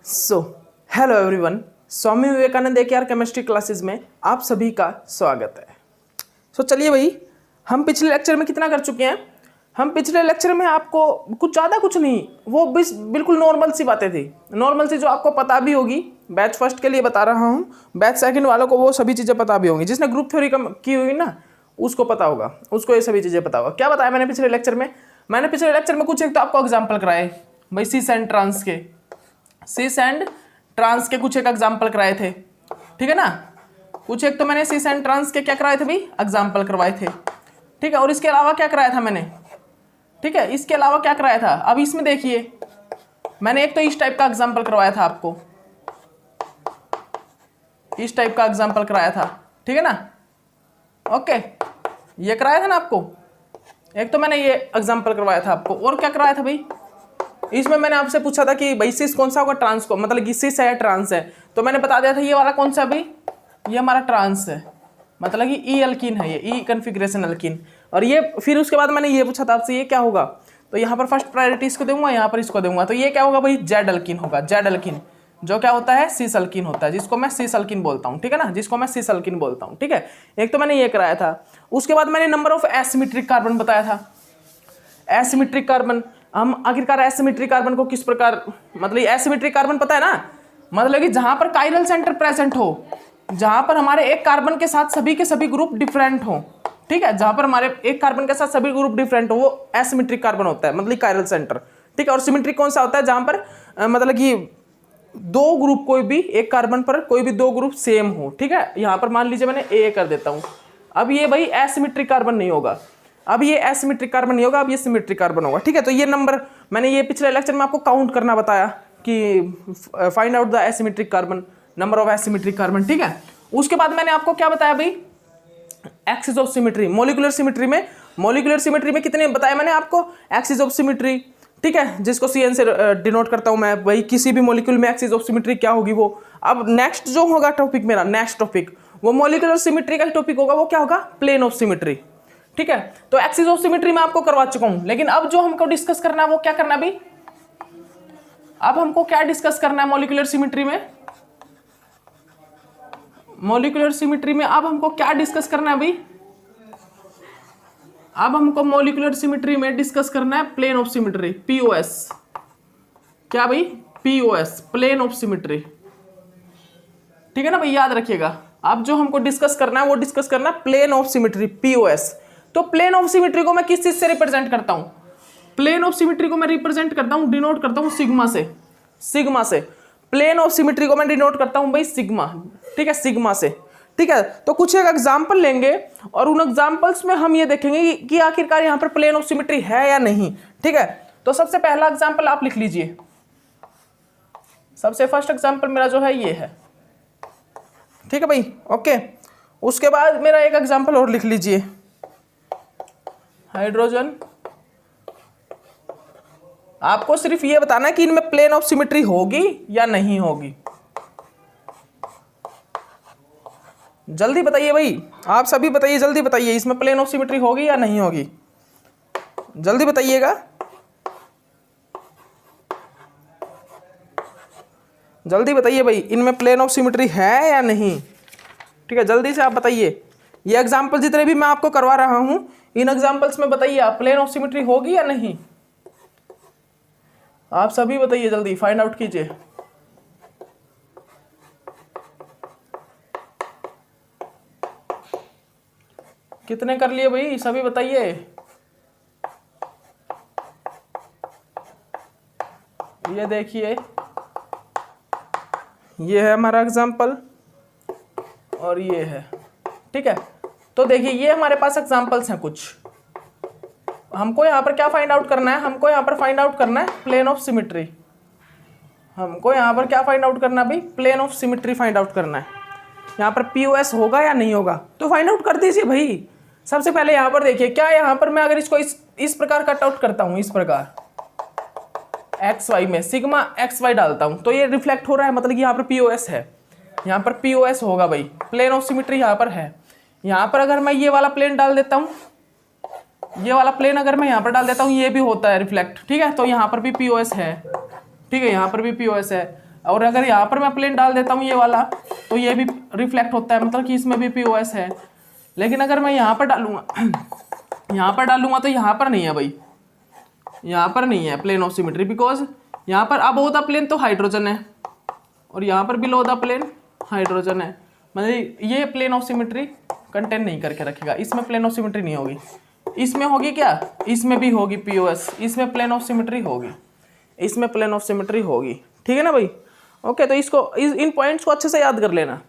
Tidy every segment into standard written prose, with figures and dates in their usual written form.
So hello everyone, Swami Vivekananda AKR chemistry classes में आप सभी का स्वागत है। चलिए भाई, हम पिछले लेक्चर में कितना कर चुके हैं। हम पिछले लेक्चर में आपको कुछ ज़्यादा कुछ नहीं, वो बिल्कुल नॉर्मल सी बातें थी, नॉर्मल सी जो आपको पता भी होगी। बैच फर्स्ट के लिए बता रहा हूँ, बैच सेकंड वालों को वो सभी चीज़ें पता भी होंगी। जिसने ग्रुप थ्योरी की हुई ना, उसको पता होगा, उसको ये सभी चीज़ें पता होगा। क्या बताया मैंने पिछले लेक्चर में? मैंने पिछले लेक्चर में कुछ एक तो आपको एग्जाम्पल कराए भाई, सीस एंड ट्रांस के, सीस एंड ट्रांस के कुछ एक एग्जाम्पल कराए थे, ठीक है ना। कुछ एक तो मैंने सीस एंड ट्रांस के क्या कराए थे भाई, एग्जाम्पल करवाए थे, ठीक है। और इसके अलावा क्या कराया था मैंने, ठीक है, इसके अलावा क्या कराया था। अब इसमें देखिए, मैंने एक तो इस टाइप का एग्जाम्पल करवाया था आपको, इस टाइप का एग्जाम्पल कराया था, ठीक है ना। ओके, ये कराया था ना आपको। एक तो मैंने ये एग्जाम्पल करवाया था आपको, और क्या कराया था भाई, इसमें मैंने आपसे पूछा था कि भाई सिस कौन सा होगा, ट्रांस को, मतलब कि सिस है ट्रांस है, तो मैंने बता दिया था ये वाला कौन सा भाई, ये हमारा ट्रांस है, मतलब कि ई अल्कीन है, ये ई कन्फिग्रेशन अल्कीन। और ये फिर उसके बाद मैंने ये पूछा था आपसे ये क्या होगा, तो यहाँ पर फर्स्ट प्रायोरिटी इसको दूंगा, यहाँ पर इसको दूंगा, तो ये क्या होगा भाई, जेड अल्कीन होगा। जेड अल्कीन जो क्या होता है, सिस अल्कीन होता है, जिसको मैं सिस अल्कीन बोलता हूँ, ठीक है ना, जिसको मैं सिस अल्कीन बोलता हूँ, ठीक है। एक तो मैंने ये कराया था। उसके बाद मैंने नंबर ऑफ एसिमेट्रिक कार्बन बताया था। एसिमेट्रिक कार्बन, हम आखिरकार एसिमेट्रिक कार्बन को किस प्रकार, मतलब एसिमेट्रिक कार्बन पता है ना, मतलब कि जहां पर कायरल सेंटर प्रेजेंट हो, जहां पर हमारे एक कार्बन के साथ सभी के सभी ग्रुप डिफरेंट हो, ठीक है, जहां पर हमारे एक कार्बन के साथ सभी ग्रुप डिफरेंट हो, वो एसिमेट्रिक कार्बन होता है, मतलब कायरल सेंटर, ठीक है। और सिमेट्रिक कौन सा होता है, जहां पर मतलब कि दो ग्रुप, कोई भी एक कार्बन पर कोई भी दो ग्रुप सेम हो, ठीक है। यहां पर मान लीजिए मैंने ए कर देता हूं, अब ये भाई एसिमेट्रिक कार्बन नहीं होगा, अब ये एसिमेट्रिक कार्बन नहीं होगा, अब ये सिमेट्रिक कार्बन होगा, ठीक है। तो ये नंबर मैंने ये पिछले लेक्चर में आपको काउंट करना बताया कि find out the asymmetric carbon, number of asymmetric carbon, ठीक है। उसके बाद मैंने आपको क्या बताया भाई, axis of symmetry. Molecular symmetry में, मॉलिक्यूलर सिमेट्री में कितने बताया मैंने आपको, एक्सिस ऑफ सिमेट्री, ठीक है, जिसको CN से डिनोट करता हूं मैं भाई, किसी भी मॉलिक्यूल में एक्सिस ऑफ सिमेट्री क्या होगी वो। अब नेक्स्ट जो होगा टॉपिक मेरा, नेक्स्ट टॉपिक वो मॉलिक्यूलर सिमेट्री का टॉपिक होगा, वो क्या होगा, प्लेन ऑफ सिमेट्री, ठीक है। तो एक्सिस ऑफ सिमेट्री में आपको करवा चुका हूं, लेकिन अब जो हमको डिस्कस करना है वो क्या करना है भाई, अब हमको क्या डिस्कस करना है मॉलिक्यूलर सिमेट्री में, मॉलिक्यूलर सिमेट्री में अब हमको क्या डिस्कस करना है भाई, अब हमको मॉलिक्यूलर सिमेट्री में डिस्कस करना है प्लेन ऑफ सिमेट्री, POS। क्या भाई, POS, प्लेन ऑफ सिमेट्री, ठीक है ना भाई, याद रखिएगा। अब जो हमको डिस्कस करना है वो डिस्कस करना है प्लेन ऑफ सिमेट्री, POS। तो प्लेन ऑफ सिमेट्री को मैं किस चीज से रिप्रेजेंट करता हूं, प्लेन ऑफ सिमेट्री को मैं रिप्रेजेंट करता हूं, डिनोट करता हूं सिग्मा से, सिग्मा से। प्लेन ऑफ सिमेट्री को मैं डिनोट करता हूं भाई सिग्मा, ठीक है, सिग्मा से, ठीक है। तो कुछ एक एग्जांपल लेंगे और उन एग्जांपल्स में हम ये देखेंगे कि आखिरकार यहां पर प्लेन ऑफ सिमेट्री है या नहीं, ठीक है। तो सबसे पहला एग्जांपल आप लिख लीजिए, सबसे फर्स्ट एग्जांपल मेरा जो है ये है, ठीक है भाई, ओके। उसके बाद मेरा एक एग्जांपल और लिख लीजिए, हाइड्रोजन। आपको सिर्फ ये बताना है कि इनमें प्लेन ऑफ सिमेट्री होगी या नहीं होगी, जल्दी बताइए भाई, आप सभी बताइए, जल्दी बताइए, इसमें प्लेन ऑफ सिमेट्री होगी या नहीं होगी, जल्दी बताइएगा, जल्दी बताइए भाई, इनमें प्लेन ऑफ सिमेट्री है या नहीं, ठीक है, जल्दी से आप बताइए। ये एग्जांपल जितने भी मैं आपको करवा रहा हूं, इन एग्जांपल्स में बताइए आप, प्लेन ऑफ सिमेट्री होगी या नहीं, आप सभी बताइए, जल्दी फाइंड आउट कीजिए। कितने कर लिए भाई, सभी बताइए। ये देखिए, ये है हमारा एग्जाम्पल और ये है, ठीक है। तो देखिए, ये हमारे पास एग्जाम्पल्स हैं कुछ। हमको यहाँ पर क्या फाइंड आउट करना है, हमको यहाँ पर फाइंड आउट करना है प्लेन ऑफ सिमेट्री, हमको यहाँ पर क्या फाइंड आउट करना है भाई, plane of symmetry find out करना है। यहाँ पर POS होगा या नहीं होगा, तो फाइंड आउट कर दीजिए भाई। सबसे पहले यहाँ पर देखिए, क्या यहाँ पर मैं अगर इसको इस प्रकार कट आउट करता हूँ, इस प्रकार XY में सिग्मा XY डालता हूँ, तो ये रिफ्लेक्ट हो रहा है, मतलब कि यहाँ पर POS है, यहाँ पर POS होगा भाई, प्लेन ऑफ सिमेट्री यहाँ पर है। यहाँ पर अगर मैं ये वाला प्लेन डाल देता हूँ, ये वाला प्लेन अगर मैं यहाँ पर डाल देता हूँ, ये भी होता है रिफ्लेक्ट, ठीक है। तो यहाँ पर भी POS है, ठीक है, यहाँ पर भी POS है। और अगर यहाँ पर मैं प्लेन डाल देता हूँ ये वाला, तो ये भी रिफ्लेक्ट होता है, मतलब कि इसमें भी POS है। लेकिन अगर मैं यहाँ पर डालूंगा यहाँ पर डालूंगा तो यहाँ पर नहीं है भाई, यहाँ पर नहीं है प्लेन ऑफ सिमेट्री, बिकॉज यहाँ पर अबव द प्लेन तो हाइड्रोजन है और यहाँ पर बिलो द प्लेन हाइड्रोजन है, मतलब ये प्लेन ऑफ सिमेट्री कंटेन नहीं करके रखेगा, इसमें प्लेन ऑफ सिमेट्री नहीं होगी। इसमें होगी क्या, इसमें भी होगी POS, इसमें प्लेन ऑफ सिमेट्री होगी, इसमें प्लेन ऑफ सिमेट्री होगी, ठीक है ना भाई। ओके, तो इसको इन पॉइंट्स को अच्छे से याद कर लेना,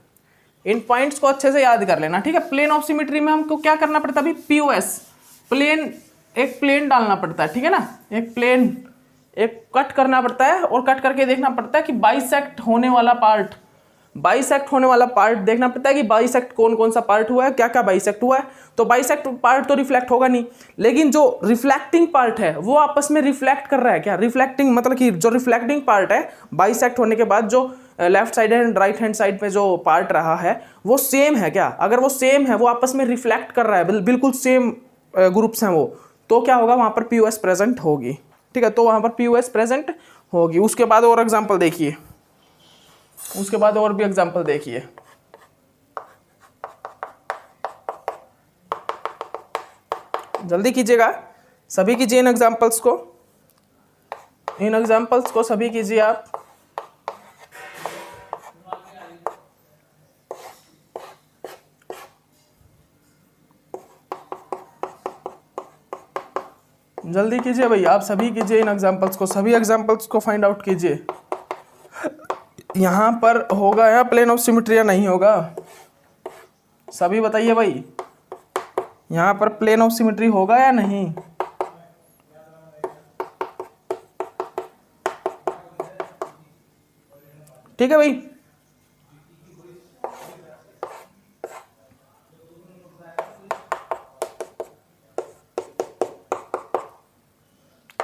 इन पॉइंट्स को अच्छे से याद कर लेना, ठीक है। प्लेन ऑफ सिमेट्री में हमको क्या करना पड़ता है अभी, POS प्लेन, एक प्लेन डालना पड़ता है, ठीक है ना, एक प्लेन, एक कट करना पड़ता है और कट करके देखना पड़ता है कि बाइसेक्ट होने वाला पार्ट, बाइसेक्ट होने वाला पार्ट देखना पड़ता है कि बाइसेक्ट कौन कौन सा पार्ट हुआ है, क्या क्या बाइसेक्ट हुआ है। तो बाइसेक्ट पार्ट तो रिफ्लेक्ट होगा नहीं, लेकिन जो रिफ्लेक्टिंग पार्ट है वो आपस में रिफ्लेक्ट कर रहा है क्या, रिफ्लेक्टिंग मतलब कि जो रिफ्लेक्टिंग पार्ट है बाइसेक्ट होने के बाद जो left side and right hand side पे जो पार्ट रहा है वो सेम है क्या, अगर वो सेम है, वो आपस में रिफ्लेक्ट कर रहा है, बिल्कुल सेम ग्रुप्स हैं वो, तो क्या होगा, वहाँ पर POS प्रेजेंट होगी, ठीक है। तो वहाँ पर POS प्रेजेंट होगी। उसके बाद और एग्जाम्पल देखिए, उसके बाद और भी एग्जाम्पल देखिए, जल्दी कीजिएगा, सभी कीजिए इन एग्जाम्पल्स को, इन एग्जाम्पल्स को सभी कीजिए आप। जल्दी कीजिए भाई, आप सभी कीजिए इन एग्जाम्पल्स को, सभी एग्जाम्पल्स को फाइंड आउट कीजिए। यहाँ पर होगा या प्लेन ऑफ सिमेट्री या नहीं होगा, सभी बताइए भाई, यहाँ पर प्लेन ऑफ सिमेट्री होगा या नहीं। ठीक है भाई,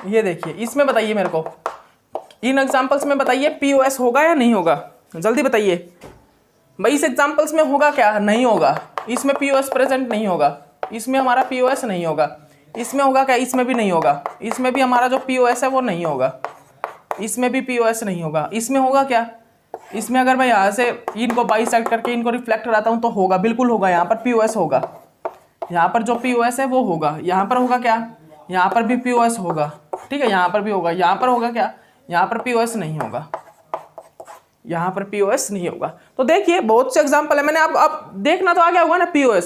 ये देखिए, इसमें बताइए मेरे को, इन एग्जांपल्स में बताइए POS होगा या नहीं होगा, जल्दी बताइए भाई। इस एग्जांपल्स में होगा क्या, नहीं होगा, इसमें POS प्रेजेंट नहीं होगा, इसमें हमारा POS नहीं होगा, इसमें होगा क्या, इसमें भी नहीं होगा, इसमें भी हमारा जो POS है वो नहीं होगा, इसमें भी POS नहीं होगा। इसमें होगा क्या, इसमें अगर मैं यहाँ से इनको बाइसेक्ट करके इनको रिफ्लेक्ट कराता हूँ तो होगा, बिल्कुल होगा, यहाँ पर POS होगा, यहाँ पर जो POS है वो होगा। यहाँ पर होगा क्या, यहाँ पर भी POS होगा, ठीक है, यहाँ पर भी होगा। यहाँ पर होगा क्या, यहाँ पर POS नहीं होगा, यहाँ पर POS नहीं होगा। तो देखिए बहुत से एग्जांपल है, मैंने आप देखना तो आ गया होगा ना, POS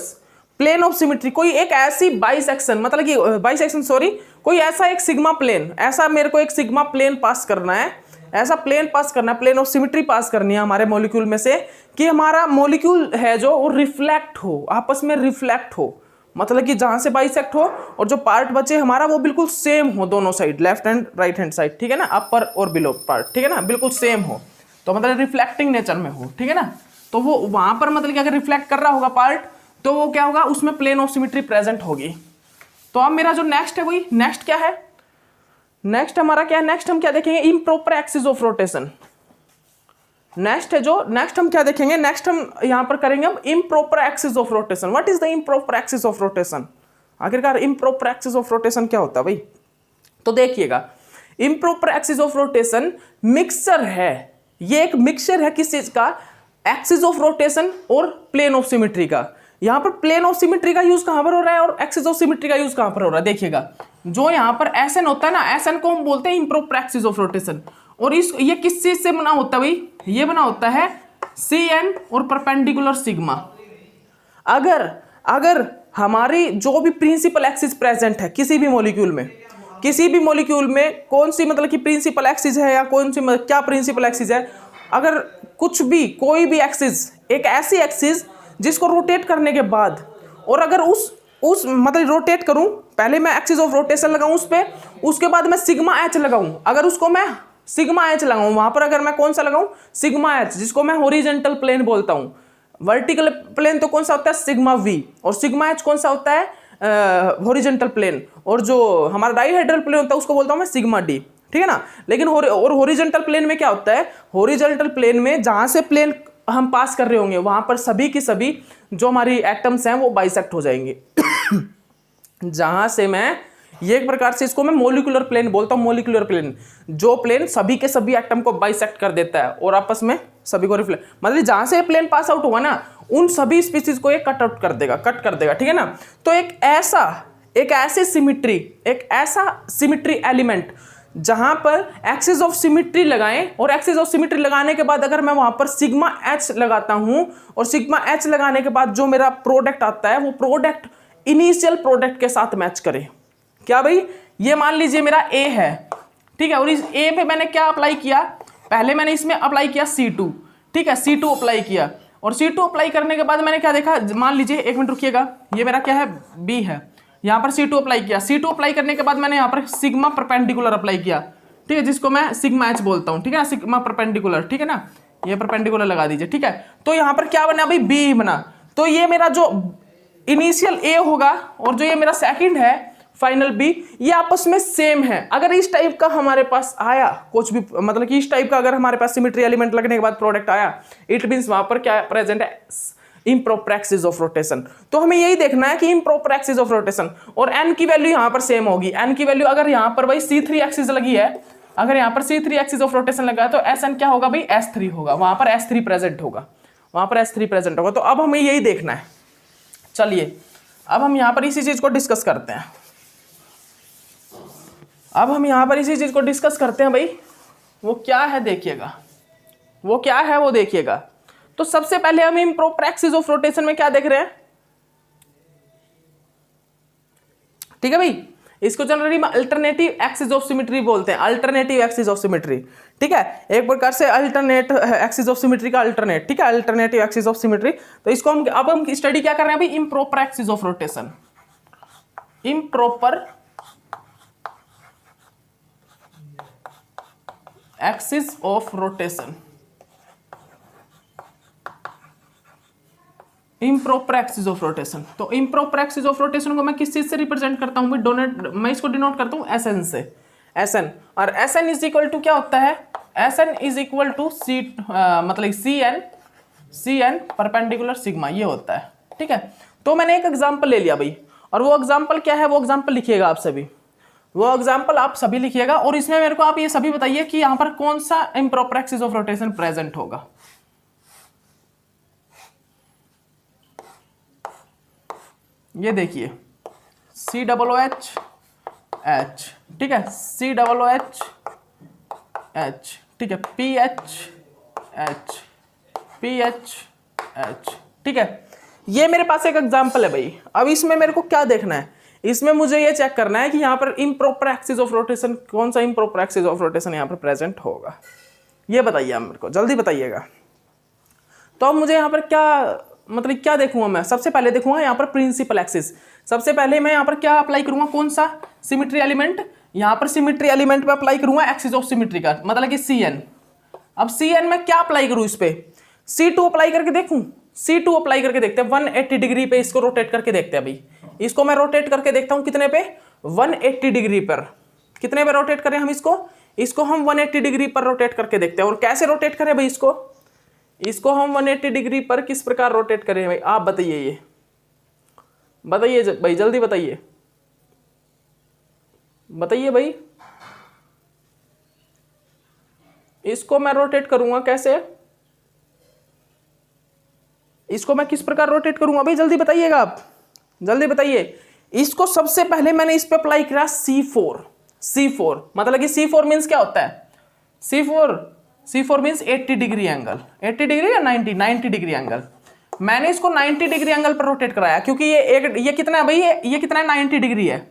प्लेन ऑफ सिमेट्री, कोई एक ऐसी बाइसेक्शन, मतलब कि बाइसेक्शन सॉरी, कोई ऐसा एक सिग्मा प्लेन, ऐसा मेरे को एक सिग्मा प्लेन पास करना है, ऐसा प्लेन पास करना है, प्लेन ऑफ सिमेट्री पास करनी है हमारे मॉलिक्यूल में से, कि हमारा मॉलिक्यूल है जो वो रिफ्लेक्ट हो, आपस में रिफ्लेक्ट हो, मतलब कि जहां से बाइसेक्ट हो और जो पार्ट बचे हमारा वो बिल्कुल सेम हो, दोनों side, left hand right hand side, ठीक है ना, अपर और बिलो पार्ट, ठीक है ना, बिल्कुल सेम हो, तो मतलब रिफ्लेक्टिंग नेचर में हो, ठीक है ना। तो वो वहां पर मतलब कि अगर रिफ्लेक्ट कर रहा होगा पार्ट, तो वो क्या होगा, उसमें प्लेन ऑफ सिमेट्री प्रेजेंट होगी। तो अब मेरा जो नेक्स्ट है वही, नेक्स्ट क्या है, नेक्स्ट हमारा क्या है, नेक्स्ट हम क्या देखेंगे, improper axis of rotation. Next है जो, नेक्स्ट हम क्या देखेंगे, नेक्स्ट हम यहां पर करेंगे हम improper axis of rotation. What is the improper axis of rotation, आखिरकार इम्प्रॉपर एक्सिस ऑफ रोटेशन क्या होता है भाई। तो देखिएगा, improper axis of rotation mixture है, ये एक मिक्सचर है किस चीज का, एक्सिस ऑफ रोटेशन और प्लेन ऑफ सिमेट्री का। यहां पर प्लेन ऑफ सिमेट्री का यूज कहां पर हो रहा है और एक्सिस ऑफ सिमेट्री का यूज कहां पर हो रहा है। देखिएगा, जो यहां पर SN होता है ना, SN को हम बोलते हैं इम्प्रॉपर एक्सिस ऑफ रोटेशन, और इस ये किस चीज से बना होता है भाई, ये बना होता है CN और परपेंडिकुलर सिग्मा। अगर हमारी जो भी प्रिंसिपल एक्सिस प्रेजेंट है किसी भी मॉलिक्यूल में, किसी भी मॉलिक्यूल में कौन सी मतलब कि प्रिंसिपल एक्सिस है या कौन सी क्या प्रिंसिपल एक्सिस है, अगर कुछ भी कोई भी एक्सिस, एक ऐसी एक्सिस जिसको रोटेट करने के बाद, और अगर उस मतलब रोटेट करूं, पहले मैं एक्सिस ऑफ रोटेशन लगाऊं उस पे, उसके बाद मैं सिग्मा H लगाऊं, अगर उसको मैं सिग्मा H लगाऊं, वहां पर अगर मैं कौन सा लगाऊं, सिग्मा H, जिसको मैं हॉरिजॉन्टल प्लेन बोलता हूं। वर्टिकल प्लेन तो कौन सा होता है, सिग्मा V, और सिग्मा H कौन सा होता है, हॉरिजॉन्टल प्लेन, और जो हमारा डाइहेड्रल प्लेन होता है उसको बोलता हूं मैं सिग्मा D, ठीक है ना। लेकिन और हॉरिजॉन्टल प्लेन में क्या होता है, हॉरिजॉन्टल प्लेन में जहां से प्लेन हम पास कर रहे होंगे वहां पर सभी की सभी जो हमारी एटम्स हैं वो बाइसेक्ट हो जाएंगे। जहां से मैं ये एक प्रकार से इसको मैं मोलिकुलर प्लेन बोलता हूँ। मोलिकुलर प्लेन, जो प्लेन सभी के सभी एटम को बाइसेक्ट कर देता है और आपस में सभी को रिफ्लेक्ट, मतलब जहां से प्लेन पास आउट हुआ ना उन सभी स्पीसीज को ये कट आउट कर देगा, कट कर देगा, ठीक है ना। तो एक ऐसी सिमिट्री, एक ऐसा सिमिट्री एलिमेंट जहां पर एक्सिस ऑफ सिमिट्री लगाएं, और एक्सिस ऑफ सिमिट्री लगाने के बाद अगर मैं वहां पर सिग्मा एच लगाता हूं, और सिग्मा एच लगाने के बाद जो मेरा प्रोडक्ट आता है वो प्रोडक्ट इनिशियल प्रोडक्ट के साथ मैच करे। क्या भाई, ये मान लीजिए मेरा ए है, ठीक है, और इस ए पे मैंने क्या अप्लाई किया, पहले मैंने इसमें अप्लाई किया C2, ठीक है, C2 अप्लाई किया, और C2 अप्लाई करने के बाद मैंने क्या देखा, मान लीजिए, एक मिनट रुकिएगा, ये मेरा क्या है, B है, यहाँ पर C2 अप्लाई किया। C2 अप्लाई करने के बाद मैंने यहाँ पर सिग्मा परपेंडिकुलर अप्लाई किया, ठीक है, जिसको मैं सिग्मा एच बोलता हूँ, ठीक है ना, सिग्मा परपेंडिकुलर, ठीक है ना, ये परपेंडिकुलर लगा दीजिए, ठीक है। तो यहाँ पर क्या बना भाई, B बना। तो ये मेरा जो इनिशियल A होगा और जो ये मेरा सेकंड है फाइनल B, ये आपस में सेम है। अगर इस टाइप का हमारे पास आया कुछ भी, मतलब कि इस टाइप का अगर हमारे पास सिमेट्री एलिमेंट लगने के बाद प्रोडक्ट आया, इट मींस वहां पर क्या प्रेजेंट है, इम्प्रॉपर एक्सिस ऑफ रोटेशन। तो हमें यही देखना है कि इम्प्रॉपर एक्सिस ऑफ रोटेशन, और n की वैल्यू यहां पर सेम होगी। n की वैल्यू अगर यहां पर भाई C3 एक्सिस लगी है, अगर यहां पर C3 एक्सिस ऑफ रोटेशन लगा है तो Sn क्या होगा भाई, S3 होगा, वहां पर S3 प्रेजेंट होगा, वहां पर S3 प्रेजेंट होगा। तो अब हमें यही देखना है। चलिए अब हम यहां पर इसी चीज को डिस्कस करते हैं। अब हम यहां पर इसी चीज को डिस्कस करते हैं भाई, वो क्या है देखिएगा, वो क्या है वो देखिएगा। तो सबसे पहले हम इम्प्रॉपर एक्सिस ऑफ रोटेशन में क्या देख रहे हैं, ठीक है भाई, इसको generally alternative axis of symmetry बोलते हैं, अल्टरनेटिव एक्सिस ऑफ सिमेट्री, ठीक है, एक प्रकार से अल्टरनेट एक्सिस ऑफ सिमेट्री का अल्टरनेट, ठीक है, अल्टरनेटिव एक्सिस ऑफ सिमेट्री। तो इसको हम अब हम स्टडी क्या कर रहे हैं भाई, improper axis of rotation, improper axis of rotation, improper axis of rotation. तो इम्प्रॉपर एक्सिस ऑफ रोटेशन को मैं किस चीज से रिप्रेजेंट करता हूं भाई, मैं इसको डिनोट करता हूं Sn से, Sn, और Sn इज इक्वल टू क्या होता है, Sn is equal to C, मतलब Cn परपेंडिकुलर सिग्मा, ये होता है, ठीक है। तो मैंने एक एग्जांपल ले लिया भाई, और वो एग्जांपल क्या है, वो एग्जांपल लिखिएगा आप सभी, वो एग्जांपल आप सभी लिखिएगा, और इसमें मेरे को आप ये सभी बताइए कि यहां पर कौन सा improper axis of rotation present होगा। ये देखिए COOH H, ठीक है, COOH H, ठीक है, PH H, PH H, ठीक है। ये मेरे पास एक एग्जांपल है भाई। अब इसमें मेरे को क्या देखना है, इसमें मुझे ये चेक करना है कि यहाँ पर इम्प्रॉपर एक्सिस ऑफ रोटेशन, कौन सा इम्प्रॉपर एक्सिस ऑफ रोटेशन यहाँ पर प्रेजेंट होगा, ये बताइए आप मेरे को, जल्दी बताइएगा। तो अब मुझे यहाँ पर क्या, मतलब क्या देखूंगा मैं, सबसे पहले देखूंगा यहाँ पर प्रिंसिपल एक्सिस। सबसे पहले मैं यहाँ पर क्या अप्लाई करूंगा, कौन सा सिमेट्री एलिमेंट, यहाँ पर सिमेट्री एलिमेंट पे अप्लाई करूंगा एक्सिस ऑफ सिमेट्री का, मतलब कि Cn। अब Cn में क्या अप्लाई करूं, इस पे C2 अप्लाई करके देखूं, C2 अप्लाई करके देखते हैं, 180 डिग्री पे इसको रोटेट करके देखते हैं भाई। इसको मैं रोटेट करके देखता हूं कितने पे, 180 डिग्री पर। कितने पे रोटेट करें हम इसको हम 180 डिग्री पर रोटेट करके देखते हैं। और कैसे रोटेट करें भाई, इसको हम 180 डिग्री पर किस प्रकार रोटेट करें भाई, आप बताइए, ये बताइए भाई, जल्दी बताइए, बताइए भाई। इसको मैं रोटेट करूंगा कैसे, इसको मैं किस प्रकार रोटेट करूंगा भाई, जल्दी बताइएगा आप, जल्दी बताइए। इसको सबसे पहले मैंने इस पे अप्लाई किया C4, मतलब कि C4 मींस क्या होता है, C4 means 80 degree angle, 80 degree या 90 डिग्री एंगल। मैंने इसको 90 डिग्री एंगल पर रोटेट कराया, क्योंकि ये कितना है भाई, ये कितना है, 90 डिग्री है,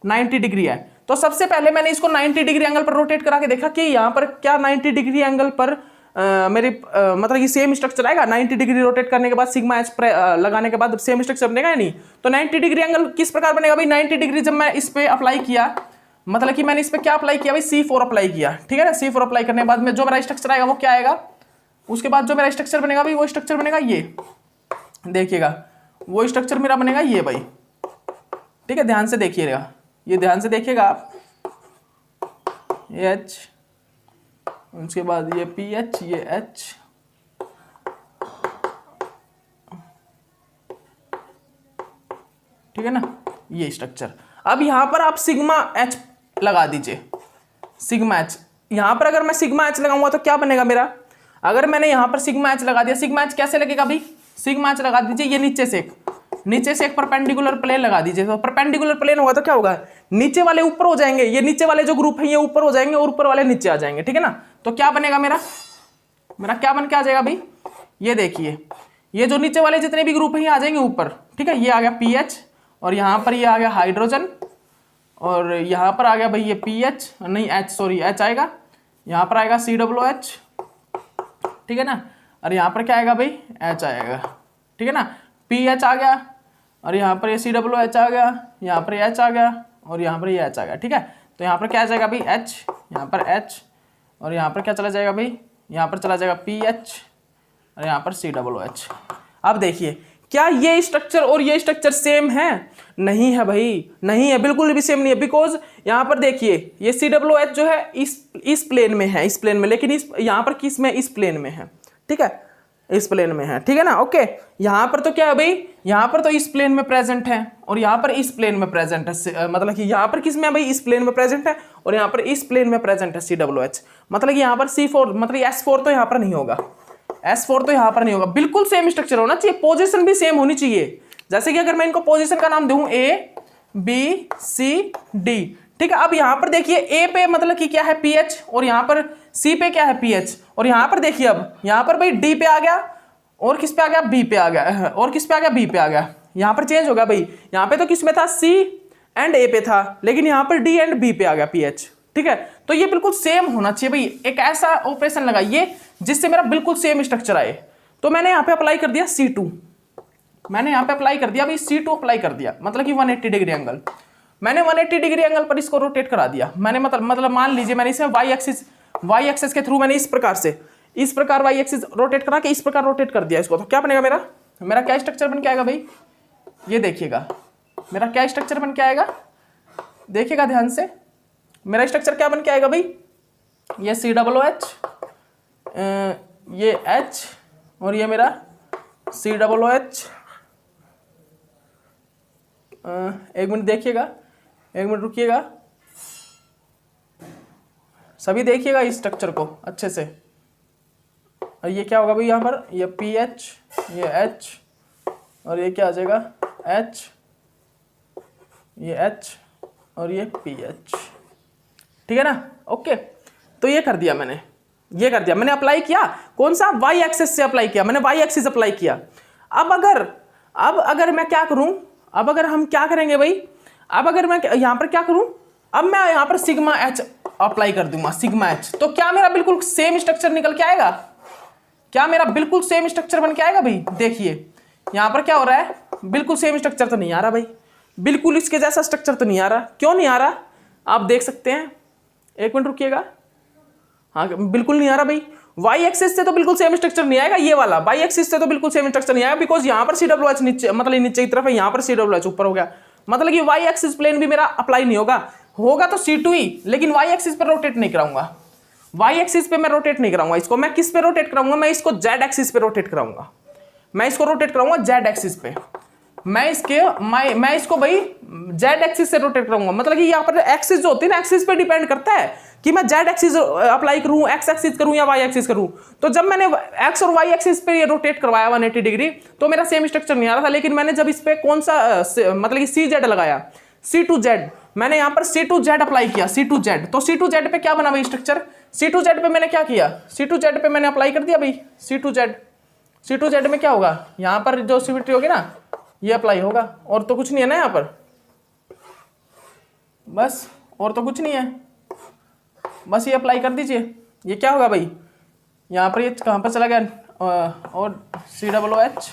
90 डिग्री है। तो सबसे पहले मैंने इसको 90 डिग्री एंगल पर रोटेट करा के देखा कि यहाँ पर क्या 90 डिग्री एंगल पर मतलब ये सेम स्ट्रक्चर आएगा। 90 डिग्री रोटेट करने के बाद सिग्मा एच लगाने के बाद सेम स्ट्रक्चर बनेगा या नहीं। तो 90 डिग्री एंगल किस प्रकार बनेगा भाई, 90 डिग्री जब मैं इस पे अप्लाई किया, मतलब कि मैंने इस पे क्या अप्लाई किया भाई, C4 अप्लाई किया, ठीक है ना। C4 अप्लाई करने के बाद में जो मेरा स्ट्रक्चर आएगा वो क्या आएगा, उसके बाद जो मेरा स्ट्रक्चर बनेगा भाई, वो स्ट्रक्चर बनेगा ये, देखिएगा वो स्ट्रक्चर मेरा बनेगा ये भाई, ठीक है, ध्यान से देखिएगा, ये ध्यान से देखिएगा आप, ये H, उसके बाद ये PH, ये H, ठीक है ना, ये स्ट्रक्चर। अब यहां पर आप सिग्मा एच लगा दीजिए, सिग्मा एच। यहां पर अगर मैं सिग्मा एच लगाऊंगा तो क्या बनेगा मेरा, अगर मैंने यहां पर सिग्मा एच लगा दिया, सिग्मा एच कैसे लगेगा भाई, सिग्मा एच लगा दीजिए, ये नीचे से एक परपेंडिकुलर प्लेन लगा दीजिए। तो परपेंडिकुलर प्लेन होगा तो क्या होगा, नीचे वाले ऊपर हो जाएंगे, ये नीचे वाले जो ग्रुप है ये ऊपर हो जाएंगे और ऊपर वाले नीचे आ जाएंगे, ठीक है ना। तो क्या बनेगा मेरा क्या बन के आ जाएगा भाई, ये देखिए, ये जो नीचे वाले जितने भी ग्रुप है ये आ जाएंगे ऊपर, ठीक है। ये आ गया पीएच, और यहां पर ये आ गया हाइड्रोजन, और यहां पर आ गया भाई ये पीएच, नहीं एच, सॉरी एच आएगा, यहां पर आएगा COOH, ठीक है ना। और यहां पर क्या आएगा भाई, एच आएगा, ठीक है ना। पीएच आ गया, और यहाँ पर ये COOH आ गया, यहाँ पर एच आ गया, और यहाँ पर ये एच आ गया, ठीक है। तो यहाँ पर क्या आ जाएगा भाई एच, यहाँ पर एच, और यहाँ पर क्या चला जाएगा भाई, यहाँ पर चला जाएगा पीएच, और यहाँ पर COOH। अब देखिए क्या ये स्ट्रक्चर और ये स्ट्रक्चर सेम है, नहीं है भाई, नहीं है, बिल्कुल भी सेम नहीं है। बिकॉज यहाँ पर देखिए ये COOH जो है इस प्लेन में है, इस प्लेन में, लेकिन इस यहाँ पर किस में, इस प्लेन में है, ठीक है, इस प्लेन में है, ठीक है ना। ओके, यहाँ पर तो क्या है भाई, यहाँ पर तो इस प्लेन में प्रेजेंट है, और यहाँ पर इस प्लेन में प्रेजेंट है, मतलब कि यहाँ पर किस में है भाई, इस प्लेन में प्रेजेंट है, और यहाँ पर इस प्लेन में प्रेजेंट है COOH। मतलब कि यहाँ पर C4, मतलब S4 तो यहाँ पर नहीं होगा, S4 तो यहाँ पर नहीं होगा। बिल्कुल सेम स्ट्रक्चर होना चाहिए, पोजीशन भी सेम होनी चाहिए। जैसे कि अगर मैं इनको पोजीशन का नाम दूं A B C D, ठीक है। अब यहाँ पर देखिए A पे मतलब कि क्या है PH, और यहाँ पर C पे क्या है PH, और यहाँ पर देखिए अब यहाँ पर भाई D पे आ गया, और किस पे आ गया, B पे आ गया, और किस पे आ गया, B पे आ गया। यहाँ पर चेंज होगा भाई, यहाँ पे तो किस में था, C एंड A पे था, लेकिन यहाँ पर D एंड B पे आ गया PH, ठीक है। तो ये बिल्कुल सेम होना चाहिए भाई, एक ऐसा ऑपरेशन लगाइए जिससे मेरा बिल्कुल सेम स्ट्रक्चर आए। तो मैंने यहाँ पे अप्लाई कर दिया C2, मैंने यहाँ पे अप्लाई कर दिया भाई C2 अप्लाई कर दिया, मतलब कि 180 डिग्री एंगल, मैंने 180 डिग्री एंगल पर इसको रोटेट करा दिया। मैंने मतलब मान लीजिए मैंने इसमें वाई एक्सिस के थ्रू मैंने इस प्रकार वाई एक्सिस रोटेट करा के इस प्रकार रोटेट कर दिया इसको। तो क्या बनेगा मेरा क्या स्ट्रक्चर बन के आएगा भाई, ये देखिएगा मेरा क्या स्ट्रक्चर बन के आएगा, देखिएगा ध्यान से, मेरा स्ट्रक्चर क्या बन के आएगा भाई, ये COOH, ये H, और ये मेरा COOH। एक मिनट देखिएगा, एक मिनट रुकिएगा, सभी देखिएगा इस स्ट्रक्चर को अच्छे से। और ये क्या होगा भाई, यहाँ पर ये PH, ये H, और ये क्या आ जाएगा H, ये H, और ये PH, ठीक है ना। ओके, तो ये कर दिया मैंने, ये कर दिया मैंने, अप्लाई किया कौन सा, वाई एक्सिस से अप्लाई किया मैंने, वाई एक्सिस अप्लाई किया। अब अगर मैं क्या करूं, अब अगर हम क्या करेंगे भाई, अब अगर मैं यहां पर क्या करूं, अब मैं यहां पर सिग्मा एच अप्लाई कर दूंगा, सिग्मा एच। तो क्या मेरा बिल्कुल सेम स्ट्रक्चर निकल के आएगा, क्या मेरा बिल्कुल सेम स्ट्रक्चर बन के आएगा भाई। देखिए यहां पर क्या हो रहा है, बिल्कुल सेम स्ट्रक्चर तो नहीं आ रहा भाई, बिल्कुल इसके जैसा स्ट्रक्चर तो नहीं आ रहा। क्यों नहीं आ रहा, आप देख सकते हैं, एक मिनट रुकिएगा, हाँ बिल्कुल नहीं आ रहा भाई। वाई एक्सिस से तो बिल्कुल सेम स्ट्रक्चर नहीं आएगा, ये वाला वाई एक्सिस से तो बिल्कुल सेम स्ट्रक्चर नहीं आएगा, बिकॉज यहाँ पर COOH नीचे, मतलब नीचे की तरफ है, यहाँ पर COOH ऊपर हो गया, मतलब कि वाई एक्सिस प्लेन भी मेरा अप्लाई नहीं होगा, होगा तो C2 ही, लेकिन वाई एक्सिस पर रोटेट नहीं कराऊंगा, वाई एक्सिस पे मैं रोटेट नहीं कराऊंगा इसको। मैं किस पे रोटेट कराऊंगा, मैं इसको Z एक्सिस पे रोटेट कराऊंगा, मैं इसको रोटेट कराऊंगा Z एक्सिस पे, मैं इसको भाई Z एक्सिस से रोटेट करूंगा। मतलब कि यहाँ पर एक्सिस जो होती है ना, एक्सिस पे डिपेंड करता है कि मैं Z एक्सिस अप्लाई करूं, X एक्सिस करूं या Y एक्सिस करूं। तो जब मैंने X और Y एक्सिस पे ये रोटेट करवाया 180 डिग्री, तो मेरा सेम स्ट्रक्चर नहीं आ रहा था। लेकिन मैंने जब इस पे कौन सा मतलब कि CZ लगाया, C2Z, मैंने यहाँ पर C2Z अप्लाई किया, C2Z। तो C2Z पे क्या बना भाई स्ट्रक्चर, C2Z पे मैंने क्या किया, C2Z पे मैंने अप्लाई कर दिया भाई C2Z में क्या होगा, यहाँ पर जो सिमेट्री होगी ना ये अप्लाई होगा, और तो कुछ नहीं है ना यहाँ पर, बस और तो कुछ नहीं है, बस ये अप्लाई कर दीजिए। ये क्या होगा भाई, यहाँ पर ये कहाँ पर चला गया, और COOH,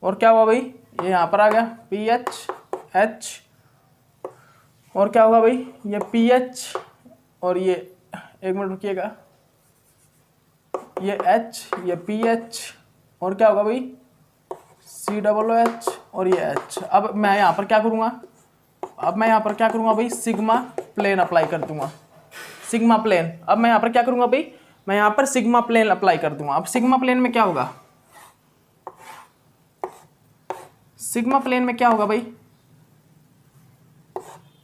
और क्या हुआ भाई, ये यहाँ पर आ गया PH H, और क्या होगा भाई ये PH, और ये एक मिनट रुकिएगा, ये H, ये PH, और क्या होगा भाई COOH, और ये H। अब मैं यहाँ पर क्या करूँगा, भाई सिग्मा प्लेन अप्लाई कर दूंगा, सिग्मा प्लेन। अब मैं यहाँ पर क्या करूँगा भाई, मैं यहाँ पर सिग्मा प्लेन अप्लाई कर दूंगा। अब सिग्मा प्लेन में क्या होगा, सिग्मा प्लेन में क्या होगा भाई,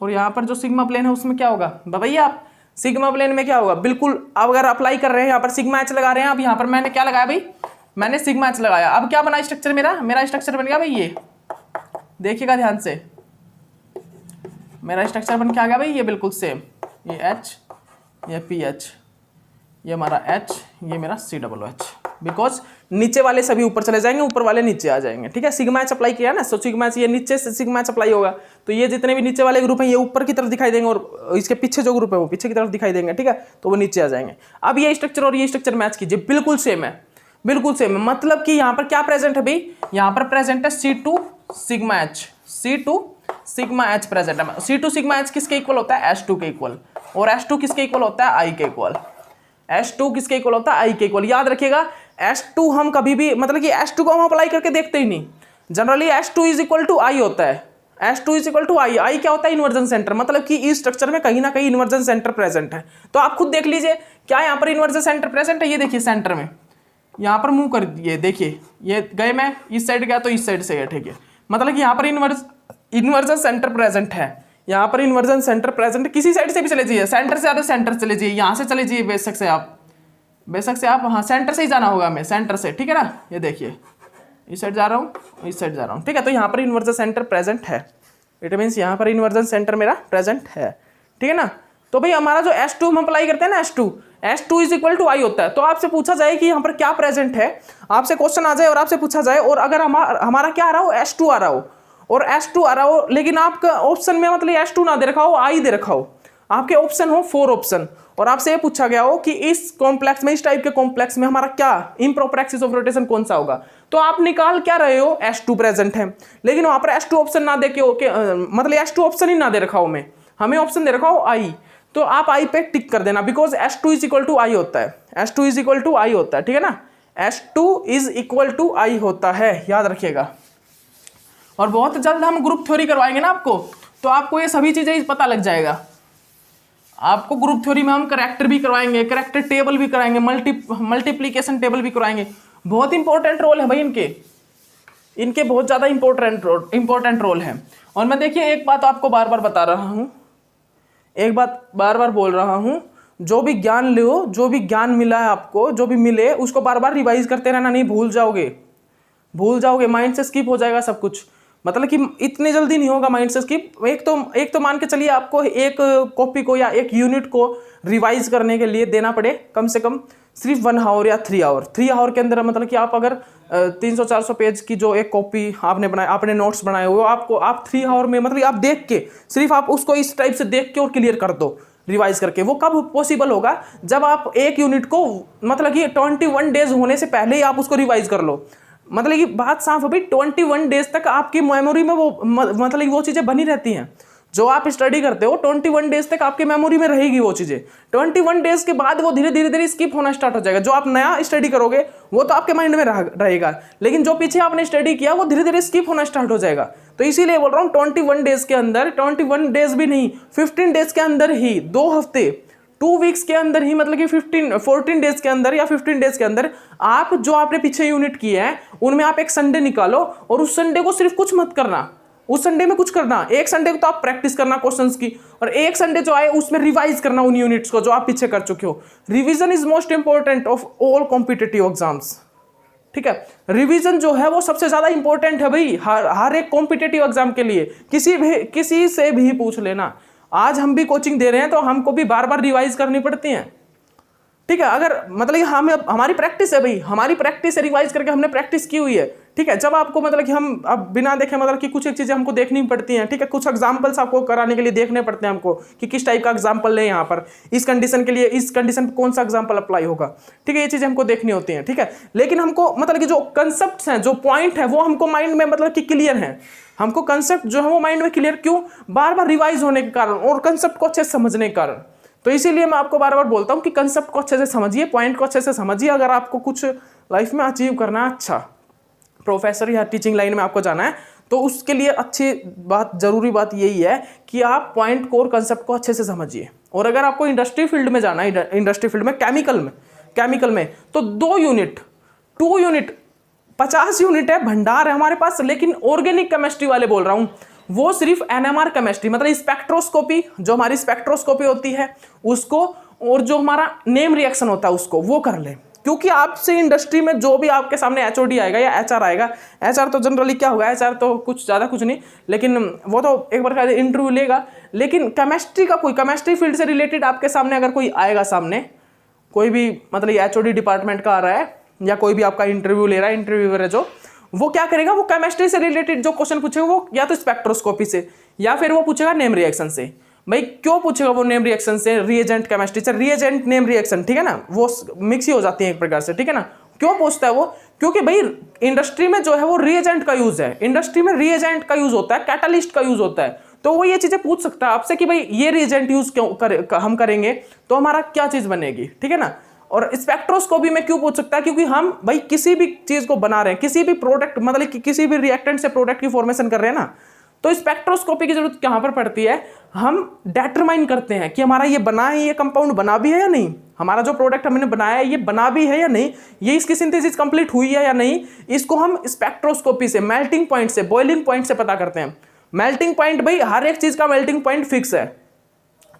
और यहाँ पर जो सिग्मा प्लेन है उसमें क्या होगा बताइए आप, सिग्मा प्लेन में क्या होगा, बिल्कुल आप अगर अप्लाई कर रहे हैं यहाँ पर सिग्मा एच लगा रहे हैं, अब यहाँ पर मैंने क्या लगाया भाई, मैंने सिग्मा एच लगाया। अब क्या बना स्ट्रक्चर मेरा स्ट्रक्चर बन गया भाई, ये देखिएगा ध्यान से, मेरा स्ट्रक्चर बन के आ गया भाई ये बिल्कुल सेम, ये एच, ये पी एच, ये हमारा एच, ये मेरा सी डबल एच, बिकॉज नीचे वाले सभी ऊपर चले जाएंगे, ऊपर वाले नीचे आ जाएंगे। ठीक है, सिग्मा एच अप्लाई किया ना, सो सिग्मा एच ये नीचे से सिग्मा एच अप्लाई होगा, तो ये जितने भी नीचे वाले ग्रुप हैं ये ऊपर की तरफ दिखाई देंगे, और इसके पीछे जो ग्रुप है वो पीछे की तरफ दिखाई देंगे। ठीक है, तो वो नीचे आ जाएंगे। अब ये स्ट्रक्चर और ये स्ट्रक्चर मैच कीजिए, बिल्कुल सेम है, बिल्कुल सेम है। मतलब कि यहाँ पर क्या प्रेजेंट है भाई, यहाँ पर प्रेजेंट है C2 sigma H, C2 sigma H present है। C2 सिग्मा एच किसके इक्वल होता है, H2 के इक्वल, और H2 किसके इक्वल होता है, I के इक्वल। H2 किसके इक्वल होता है, I के इक्वल। याद रखिएगा H2 हम कभी भी, मतलब कि H2 को हम अप्लाई करके देखते ही नहीं, generally H2 is equal to I होता है, H2 is equal to I। I क्या होता है, इन्वर्जन सेंटर, मतलब कि इस स्ट्रक्चर में कहीं ना कहीं इन्वर्जन सेंटर प्रेजेंट है। तो आप खुद देख लीजिए क्या यहाँ पर इन्वर्जन सेंटर प्रेजेंट है, ये देखिए सेंटर में, यहाँ पर मूव कर दिए, देखिए ये गए, मैं इस साइड गया तो इस साइड से गया। ठीक है, मतलब कि यहाँ पर इन्वर्जन सेंटर प्रेजेंट है, यहाँ पर इन्वर्जन सेंटर प्रेजेंट, किसी साइड से भी चले जाइए, सेंटर से आते सेंटर चले जाइए, यहाँ से चले जाइए, बेशक से आप हाँ सेंटर से ही जाना होगा हमें, सेंटर से। ठीक है ना, ये देखिए इस साइड जा रहा हूँ, इस साइड जा रहा हूँ। ठीक है, तो यहाँ पर इन्वर्जन सेंटर प्रेजेंट है, इट मीन्स यहाँ पर इन्वर्जन सेंटर मेरा प्रेजेंट है। ठीक है ना, तो भाई हमारा जो H2 हम अप्लाई करते हैं ना, H2 is equal to I होता है। तो आपसे पूछा जाए कि यहाँ पर क्या प्रेजेंट है, आपसे क्वेश्चन आ जाए और आपसे पूछा जाए, और अगर हमारा क्या आ रहा हो, H2 आ रहा हो, और H2 आ रहा हो, लेकिन आपका ऑप्शन में मतलब H2 ना दे रखा हो, I दे रखा हो, आपके ऑप्शन हो 4 ऑप्शन, और आपसे ये पूछा गया हो कि इस कॉम्प्लेक्स में, इस टाइप के कॉम्प्लेक्स में हमारा क्या इम्प्रॉपर एक्सिस ऑफ रोटेशन कौन सा होगा, तो आप निकाल क्या रहे हो, H2 प्रेजेंट है, लेकिन वहां पर H2 ऑप्शन ना दे के मतलब H2 ऑप्शन ही ना दे रखा हो, हमें ऑप्शन दे रखा हो I, तो आप I पे टिक कर देना, because H2 is equal to I होता है, H2 is equal to I होता है। ठीक है ना, H2 is equal to I होता है, याद रखिएगा। और बहुत जल्द हम ग्रुप थ्योरी करवाएंगे ना आपको, तो आपको ये सभी चीजें पता लग जाएगा। आपको ग्रुप थ्योरी में हम करेक्टर भी करवाएंगे, करेक्टर टेबल भी कराएंगे, मल्टीप्लीकेशन टेबल भी करवाएंगे। बहुत इंपॉर्टेंट रोल है भाई इनके बहुत ज्यादा इंपॉर्टेंट रोल है। और मैं देखिए एक बात आपको बार बार बता रहा हूँ, एक बात बार बार बोल रहा हूँ, जो भी ज्ञान लो, जो भी ज्ञान मिला है आपको, जो भी मिले उसको बार बार रिवाइज करते रहना, नहीं भूल जाओगे, माइंड से स्किप हो जाएगा सब कुछ। मतलब कि इतनी जल्दी नहीं होगा माइंड से स्किप। एक तो मान के चलिए आपको एक कॉपी को या एक यूनिट को रिवाइज करने के लिए देना पड़े कम से कम सिर्फ 1 आवर या 3 आवर। 3 आवर के अंदर मतलब कि आप अगर 300-400 पेज की जो एक कॉपी आपने बनाया, आपने नोट्स बनाए हुए, आप 3 आवर में मतलब आप देख के, सिर्फ आप उसको इस टाइप से देख के और क्लियर कर दो रिवाइज करके। वो कब पॉसिबल होगा, जब आप एक यूनिट को मतलब कि 21 डेज होने से पहले ही आप उसको रिवाइज कर लो। मतलब कि बात साफ है भाई, 21 डेज तक आपकी मेमोरी में वो मतलब वो चीज़ें बनी रहती हैं जो आप स्टडी करते हो। 21 डेज तक आपके मेमोरी में रहेगी वो चीज़ें। 21 डेज के बाद वो धीरे धीरे स्किप होना स्टार्ट हो जाएगा। जो आप नया स्टडी करोगे वो तो आपके माइंड में रहेगा, लेकिन जो पीछे आपने स्टडी किया वो धीरे धीरे स्किप होना स्टार्ट हो जाएगा। तो इसीलिए बोल रहा हूँ 21 डेज के अंदर, 21 डेज भी नहीं, 15 डेज के अंदर ही, 2 हफ्ते 2 वीक्स के अंदर ही, मतलब कि 14 डेज के अंदर या 15 डेज के अंदर आप जो आपने पीछे यूनिट किए हैं उनमें आप एक संडे निकालो, और उस संडे को सिर्फ कुछ मत करना, उस संडे में कुछ करना। एक संडे को तो आप प्रैक्टिस करना क्वेश्चंस की, और एक संडे जो आए उसमें रिवाइज करना उन यूनिट्स को जो आप पीछे कर चुके हो। Revision is most important of all competitive exams. ठीक है, रिवीजन जो है वो सबसे ज्यादा इंपॉर्टेंट है भाई हर एक कॉम्पिटिटिव एग्जाम के लिए। किसी से भी पूछ लेना। आज हम भी कोचिंग दे रहे हैं तो हमको भी बार बार रिवाइज करनी पड़ती है। ठीक है, अगर मतलब हम हमारी प्रैक्टिस है भाई, हमारी प्रैक्टिस है, रिवाइज करके हमने प्रैक्टिस की हुई है। ठीक है, जब आपको मतलब कि हम अब बिना देखे मतलब कि कुछ एक चीज़ें हमको देखनी पड़ती हैं। ठीक है, कुछ एग्जांपल्स आपको कराने के लिए देखने पड़ते हैं हमको कि किस टाइप का एग्जांपल ले यहाँ पर, इस कंडीशन के लिए इस कंडीशन पर कौन सा एग्जांपल अप्लाई होगा। ठीक है, ये चीज़ें हमको देखनी होती हैं। ठीक है, लेकिन हमको मतलब कि जो कंसेप्ट हैं, जो पॉइंट है वो हमको माइंड में मतलब कि क्लियर है। हमको कंसेप्ट जो है वो माइंड में क्लियर क्यों, बार बार रिवाइज होने के कारण और कंसेप्ट को अच्छे से समझने के कारण। तो इसीलिए मैं आपको बार बार बोलता हूँ कि कंसेप्ट को अच्छे से समझिए, पॉइंट को अच्छे से समझिए। अगर आपको कुछ लाइफ में अचीव करना है, अच्छा प्रोफेसर या टीचिंग लाइन में आपको जाना है, तो उसके लिए अच्छी बात, जरूरी बात यही है कि आप पॉइंट को और कंसेप्ट को अच्छे से समझिए। और अगर आपको इंडस्ट्री फील्ड में जाना है, इंडस्ट्री फील्ड में केमिकल में तो 2 यूनिट 50 यूनिट है, भंडार है हमारे पास। लेकिन ऑर्गेनिक केमिस्ट्री वाले बोल रहा हूँ, वो सिर्फ एनएमआर केमिस्ट्री मतलब स्पेक्ट्रोस्कोपी, जो हमारी स्पेक्ट्रोस्कोपी होती है उसको, और जो हमारा नेम रिएक्शन होता है उसको, वो कर ले। क्योंकि आपसे इंडस्ट्री में जो भी आपके सामने एचओडी आएगा या एचआर आएगा, एचआर तो जनरली क्या होगा, एचआर तो कुछ ज़्यादा कुछ नहीं, लेकिन वो तो एक बार का इंटरव्यू लेगा, लेकिन केमिस्ट्री का कोई, केमिस्ट्री फील्ड से रिलेटेड आपके सामने अगर कोई आएगा सामने, कोई भी मतलब एचओडी डिपार्टमेंट का आ रहा है या कोई भी आपका इंटरव्यू ले रहा है, इंटरव्यूअर है जो, वो क्या करेगा, वो केमिस्ट्री से रिलेटेड जो क्वेश्चन पूछेगा वो या तो स्पेक्ट्रोस्कोपी से या फिर वो पूछेगा नेम रिएक्शन से। भाई क्यों पूछेगा वो नेम रिएक्शन से, रिएजेंट केमिस्ट्री से, रिएजेंट नेम रिएक्शन, ठीक है ना, वो मिक्स ही हो जाती है एक प्रकार से, ठीक है ना। क्यों पूछता है वो, क्योंकि भाई इंडस्ट्री में जो है वो रिएजेंट का यूज है, इंडस्ट्री में रिएजेंट का यूज होता है, कैटालिस्ट का यूज होता है, तो वो ये चीजें पूछ सकता है आपसे कि भाई ये रिएजेंट यूज क्यों हम करेंगे तो हमारा क्या चीज बनेगी, ठीक है ना। और स्पेक्ट्रोस्कोपी में क्यों पूछ सकता है, क्योंकि हम भाई किसी भी चीज को बना रहे हैं, किसी भी प्रोडक्ट मतलब कि किसी भी रिएक्टेंट से प्रोडक्ट की फॉर्मेशन कर रहे हैं ना, तो स्पेक्ट्रोस्कोपी की जरूरत कहां पर पड़ती है, हम डिटरमाइन करते हैं कि हमारा ये बना है, ये कंपाउंड बना भी है या नहीं, हमारा जो प्रोडक्ट हमने बनाया है ये बना भी है या नहीं, ये इसकी सिंथेसिस कंप्लीट हुई है या नहीं, इसको हम स्पेक्ट्रोस्कोपी से, मेल्टिंग पॉइंट से, बॉइलिंग पॉइंट से पता करते हैं। मेल्टिंग पॉइंट भाई हर एक चीज का मेल्टिंग पॉइंट फिक्स है,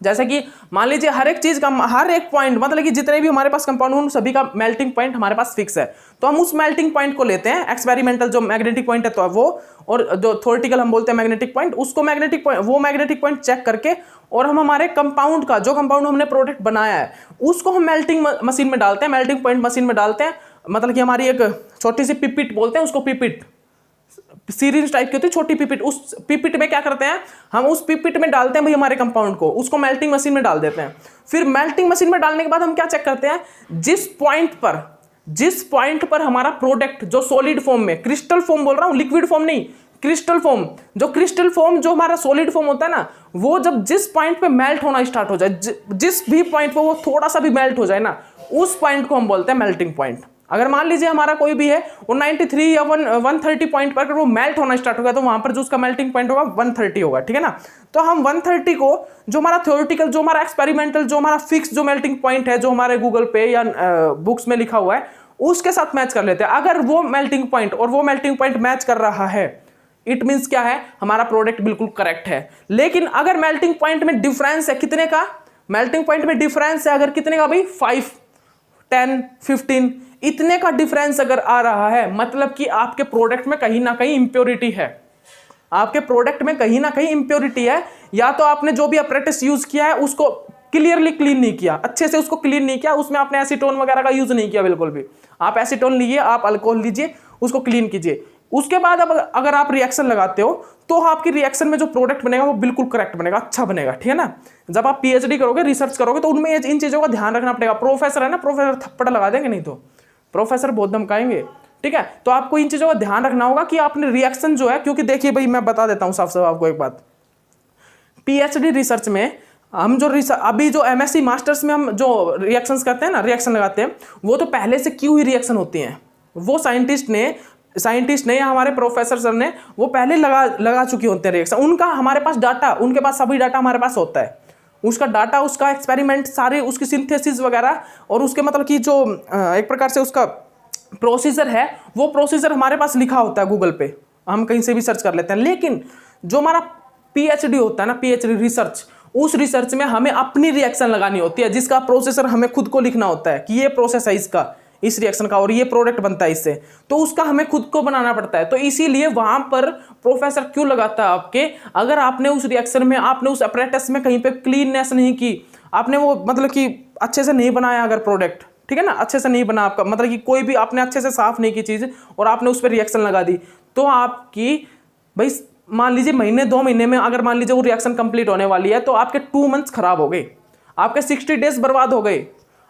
जैसे कि मान लीजिए हर एक चीज का हर एक पॉइंट मतलब कि जितने भी हमारे पास कंपाउंड उन सभी का मेल्टिंग पॉइंट हमारे पास फिक्स है, तो हम उस मेल्टिंग पॉइंट को लेते हैं, एक्सपेरिमेंटल जो मैग्नेटिक पॉइंट है तो वो, और जो थ्योरेटिकल हम बोलते हैं मैग्नेटिक पॉइंट, उसको मैग्नेटिक पॉइंट, वो मैग्नेटिक पॉइंट चेक करके, और हम हमारे कंपाउंड का, जो कंपाउंड हमने प्रोडक्ट बनाया है उसको हम मेल्टिंग मशीन में डालते हैं, मेल्टिंग पॉइंट मशीन में डालते हैं, मतलब कि हमारी एक छोटी सी पिपिट बोलते हैं उसको, पिपिट सीरीज टाइप की होती है छोटी पिपिट, उस पिपिट में क्या करते हैं, हम उस पिपिट में डालते हैं भाई हमारे कंपाउंड को, उसको मेल्टिंग मशीन में डाल देते हैं। फिर मेल्टिंग मशीन में डालने के बाद हम क्या चेक करते हैं, जिस पॉइंट पर हमारा प्रोडक्ट जो सॉलिड फॉर्म में, क्रिस्टल फॉर्म बोल रहा हूं, लिक्विड फॉर्म नहीं, क्रिस्टल फॉर्म, जो क्रिस्टल फॉर्म जो हमारा सॉलिड फॉर्म होता है ना, वो जब जिस पॉइंट पे मेल्ट होना स्टार्ट हो जाए, जिस भी पॉइंट पे वो थोड़ा सा भी मेल्ट हो जाए ना, उस पॉइंट को हम बोलते हैं मेल्टिंग पॉइंट। अगर मान लीजिए हमारा कोई भी है वो 93 या 130 पॉइंट पर अगर वो मेल्ट होना स्टार्ट होगा तो वहां पर जो उसका मेल्टिंग पॉइंट होगा 130 होगा, ठीक है ना। तो हम 130 को जो हमारा थ्योरेटिकल, जो हमारा एक्सपेरिमेंटल, जो हमारा फिक्स जो मेल्टिंग पॉइंट है जो हमारे गूगल पे या बुक्स में लिखा हुआ है उसके साथ मैच कर लेते हैं। अगर वो मेल्टिंग पॉइंट और वो मेल्टिंग पॉइंट मैच कर रहा है, इट मीन्स क्या है, हमारा प्रोडक्ट बिल्कुल करेक्ट है। लेकिन अगर मेल्टिंग पॉइंट में डिफरेंस है, कितने का मेल्टिंग पॉइंट में डिफरेंस है, अगर कितने का भाई 5, 10, 15 इतने का डिफरेंस अगर आ रहा है, मतलब कि आपके प्रोडक्ट में कहीं ना कहीं इंप्योरिटी है, आपके प्रोडक्ट में कहीं ना कहीं इंप्योरिटी है, या तो आपने जो भी अपरेटिस यूज किया है उसको क्लियरली क्लीन नहीं किया, अच्छे से उसको क्लीन नहीं किया, उसमें आपने एसीटोन वगैरह का यूज नहीं किया बिल्कुल भी। आप एसीटोन लीजिए, आप अल्कोहल लीजिए, उसको क्लीन कीजिए, उसके बाद अब अगर आप रिएक्शन लगाते हो तो आपकी रिएक्शन में जो प्रोडक्ट बनेगा वो बिल्कुल करेक्ट बनेगा, अच्छा बनेगा, ठीक है ना। जब आप पीएचडी करोगे, रिसर्च करोगे, तो उनमें इन चीजों का ध्यान रखना पड़ेगा। प्रोफेसर है ना, प्रोफेसर थप्पड़ लगा देंगे, नहीं तो प्रोफेसर बहुत धमकाएंगे, ठीक है। तो आपको इन चीजों का ध्यान रखना होगा कि आपने रिएक्शन जो है, क्योंकि देखिए भाई मैं बता देता हूं साफ साफ आपको एक बात, पीएचडी रिसर्च में हम जो अभी जो एमएससी मास्टर्स में हम जो रिएक्शंस करते हैं ना, रिएक्शन लगाते हैं, वो तो पहले से की हुई रिएक्शन होती हैं, वो साइंटिस्ट ने या हमारे प्रोफेसर सर ने वो पहले लगा चुके होते हैं रिएक्शन। उनका हमारे पास डाटा, उनके पास सभी डाटा हमारे पास होता है, उसका डाटा, उसका एक्सपेरिमेंट सारे, उसकी सिंथेसिस वगैरह, और उसके मतलब कि जो एक प्रकार से उसका प्रोसीजर है, वो प्रोसीजर हमारे पास लिखा होता है गूगल पे, हम कहीं से भी सर्च कर लेते हैं। लेकिन जो हमारा पीएचडी होता है ना, पीएचडी रिसर्च, उस रिसर्च में हमें अपनी रिएक्शन लगानी होती है, जिसका प्रोसेसर हमें खुद को लिखना होता है कि ये प्रोसेस है इसका, इस रिएक्शन का, और ये प्रोडक्ट बनता है इससे, तो उसका हमें खुद को बनाना पड़ता है। तो इसीलिए वहां पर प्रोफेसर क्यों लगाता है आपके, अगर आपने उस रिएक्शन में, आपने उस अपरेटस में कहीं पे क्लीननेस नहीं की, आपने वो मतलब कि अच्छे से नहीं बनाया अगर प्रोडक्ट, ठीक है ना, अच्छे से नहीं बना आपका, मतलब कि कोई भी आपने अच्छे से साफ नहीं की चीज और आपने उस पर रिएक्शन लगा दी, तो आपकी भाई मान लीजिए महीने 2 महीने में अगर मान लीजिए वो रिएक्शन कंप्लीट होने वाली है, तो आपके 2 मंथ्स खराब हो गए, आपके 60 डेज बर्बाद हो गए।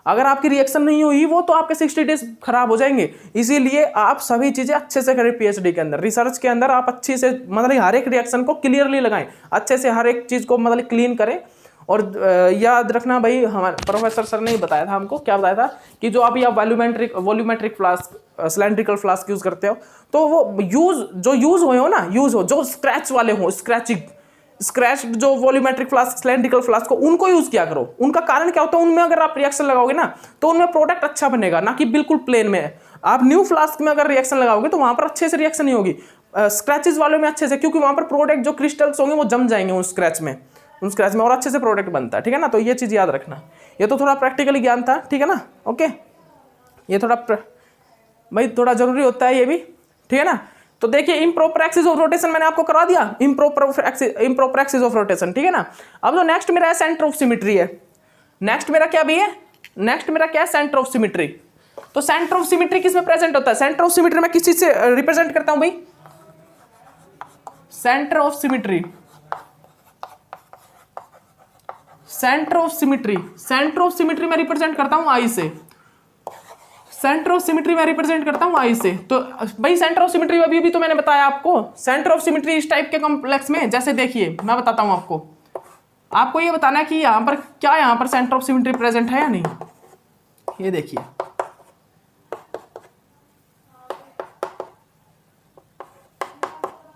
अगर आपकी रिएक्शन नहीं हुई वो, तो आपके 60 डेज खराब हो जाएंगे। इसीलिए आप सभी चीजें अच्छे से करें पीएचडी के अंदर, रिसर्च के अंदर आप अच्छे से मतलब हर एक रिएक्शन को क्लियरली लगाएं, अच्छे से हर एक चीज को मतलब क्लीन करें। और याद रखना भाई, हमारे प्रोफेसर सर ने बताया था हमको, क्या बताया था कि जो अभी आप volumetric flask, cylindrical flask use करते हो, तो वो यूज हुए हो ना, जो स्क्रैच वाले हो, स्क्रैच जो वॉल्यूमेट्रिक फ्लास्क, सिलेंड्रिकल फ्लास्क को, उनको यूज किया करो। उनका कारण क्या होता है, उनमें अगर आप रिएक्शन लगाओगे ना तो उनमें प्रोडक्ट अच्छा बनेगा, ना कि बिल्कुल प्लेन में। आप न्यू फ्लास्क में अगर रिएक्शन लगाओगे तो वहां पर अच्छे से रिएक्शन नहीं होगी। स्क्रैचेस वालों में अच्छे से, क्योंकि वहां पर प्रोडक्ट जो क्रिस्टल्स होंगे वो जम जाएंगे उस स्क्रैच में और अच्छे से प्रोडक्ट बनता है, ठीक है ना। तो ये चीज़ याद रखना। ये तो थोड़ा प्रैक्टिकली ज्ञान था, ठीक है ना। ओके, ये थोड़ा भाई थोड़ा जरूरी होता है ये भी, ठीक है ना। तो देखिए इम्प्रॉपर एक्सिस ऑफ रोटेशन मैंने आपको करा दिया, इम्प्रॉपर एक्सिस ऑफ रोटेशन, ठीक है ना। अब जो नेक्स्ट मेरा है सेंटर ऑफ सिमिट्री है। नेक्स्ट मेरा क्या भी है, नेक्स्ट मेरा क्या है, सेंटर ऑफ सिमिट्री। तो सेंटर ऑफ सिमिट्री किस में प्रेजेंट होता है, सेंटर ऑफ सिमिट्री मैं किस चीज से रिप्रेजेंट करता हूं भाई, centre of symmetry, centre of symmetry, centre of symmetry मैं रिप्रेजेंट करता हूं आई से, सेंटर ऑफ सिमिट्री मैं रिप्रेजेंट करता हूं आई से। तो भाई सेंटर ऑफ सिमिट्री अभी भी तो मैंने बताया आपको, सेंटर ऑफ सिमिट्री इस टाइप के कॉम्प्लेक्स में, जैसे देखिए मैं बताता हूं आपको ये बताना है कि यहां पर क्या, यहां पर सेंटर ऑफ सिमिट्री प्रेजेंट है या नहीं। ये देखिए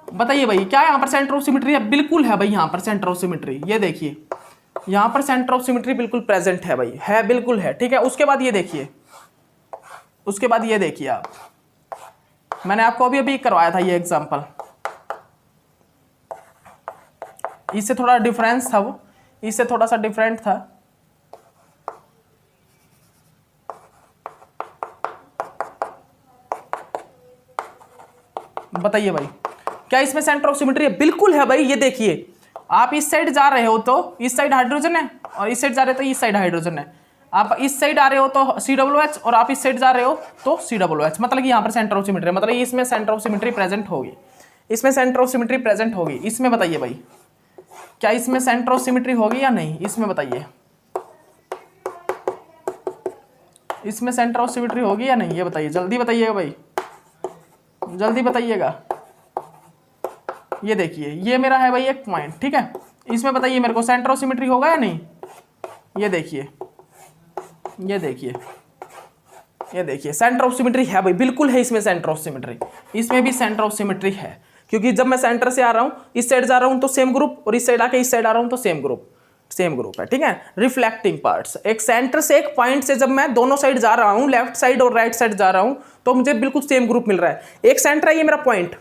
बताइए भाई क्या यहां पर सेंटर ऑफ सिमिट्री है, बिल्कुल है भाई यहां पर सेंटर ऑफ सिमिट्री। ये देखिए यहां पर सेंटर ऑफ सिमिट्री बिल्कुल प्रेजेंट है भाई, है बिल्कुल है, ठीक है। उसके बाद ये देखिए, उसके बाद ये देखिए आप, मैंने आपको अभी करवाया था ये एग्जांपल, इससे थोड़ा डिफरेंस था, वो इससे थोड़ा सा डिफरेंट था। बताइए भाई क्या इसमें सेंटर ऑफ सिमिट्री है, बिल्कुल है भाई। ये देखिए आप इस साइड जा रहे हो तो इस साइड हाइड्रोजन है, और इस साइड जा रहे हो तो इस साइड हाइड्रोजन है। आप इस साइड आ रहे हो तो COOH और आप इस साइड जा रहे हो तो COOH, मतलब कि यहाँ पर सेंटर ऑफ सिमिट्री, मतलब इसमें सेंटर ऑफ सिमिट्री प्रेजेंट होगी, इसमें सेंटर ऑफ सिमिट्री प्रेजेंट होगी। इसमें बताइए भाई क्या इसमें सेंटर ऑफ सिमिट्री होगी या नहीं, इसमें बताइए इसमें सेंटर ऑफ सिमिट्री होगी या नहीं, ये बताइए, जल्दी बताइएगा भाई, जल्दी बताइएगा। ये देखिए ये मेरा है भाई एक पॉइंट, ठीक है। इसमें बताइए मेरे को सेंटर ऑफ सिमिट्री होगा या नहीं। ये देखिए ये देखिए ये देखिए सेंटर ऑफ सिमिट्री है भाई, बिल्कुल है इसमें सेंटर ऑफ सिमिट्री, इसमें भी सेंटर ऑफ सिमिट्री है, क्योंकि जब मैं सेंटर से आ रहा हूं इस साइड जा रहा हूं तो सेम ग्रुप, और इस साइड आके इस साइड आ रहा हूं तो सेम ग्रुप है, ठीक है। रिफ्लेक्टिंग पार्ट्स, एक सेंटर से एक पॉइंट से जब मैं दोनों साइड जा रहा हूं, लेफ्ट साइड और राइट साइड जा रहा हूं, तो मुझे बिल्कुल सेम ग्रुप मिल रहा है। एक सेंटर है, ये मेरा पॉइंट,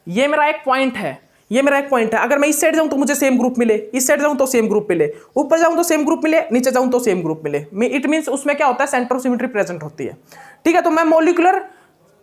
ये मेरा एक पॉइंट है, ये मेरा एक पॉइंट है। अगर मैं इस साइड जाऊं तो मुझे सेम ग्रुप मिले, इस साइड जाऊं तो सेम ग्रुप मिले, ऊपर जाऊं तो सेम ग्रुप मिले, नीचे जाऊं तो सेम ग्रुप मिले। इट मींस उसमें क्या होता है, सेंटर ऑफ सिमिट्री प्रेजेंट होती है, ठीक है। तो मैं मॉलिक्यूलर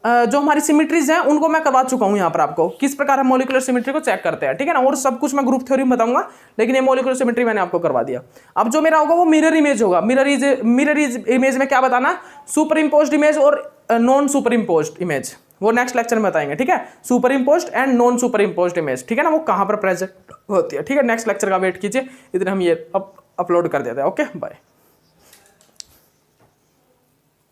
जो हमारी सिमिट्रीज हैं उनको मैं करवा चुका हूं यहाँ पर आपको, किस प्रकार हम मॉलिक्यूलर सिमिट्री को चेक करते हैं, ठीक है ना। और सब कुछ मैं ग्रुप थ्योरी में बताऊंगा, लेकिन ये मॉलिक्यूलर सिमिट्री मैंने आपको करवा दिया। अब जो मेरा होगा वो मिरर इमेज होगा। मिरर इमेज में क्या बताना, सुपर इम्पोज्ड इमेज और नॉन सुपर इम्पोज्ड इमेज, वो नेक्स्ट लेक्चर में बताएंगे, ठीक है। Super imposed and non super imposed image, ठीक है ना, वो कहाँ पर प्रेजेंट होती है, ठीक है। नेक्स्ट लेक्चर का वेट कीजिए, इतने हम ये अपलोड कर देते हैं। Okay bye.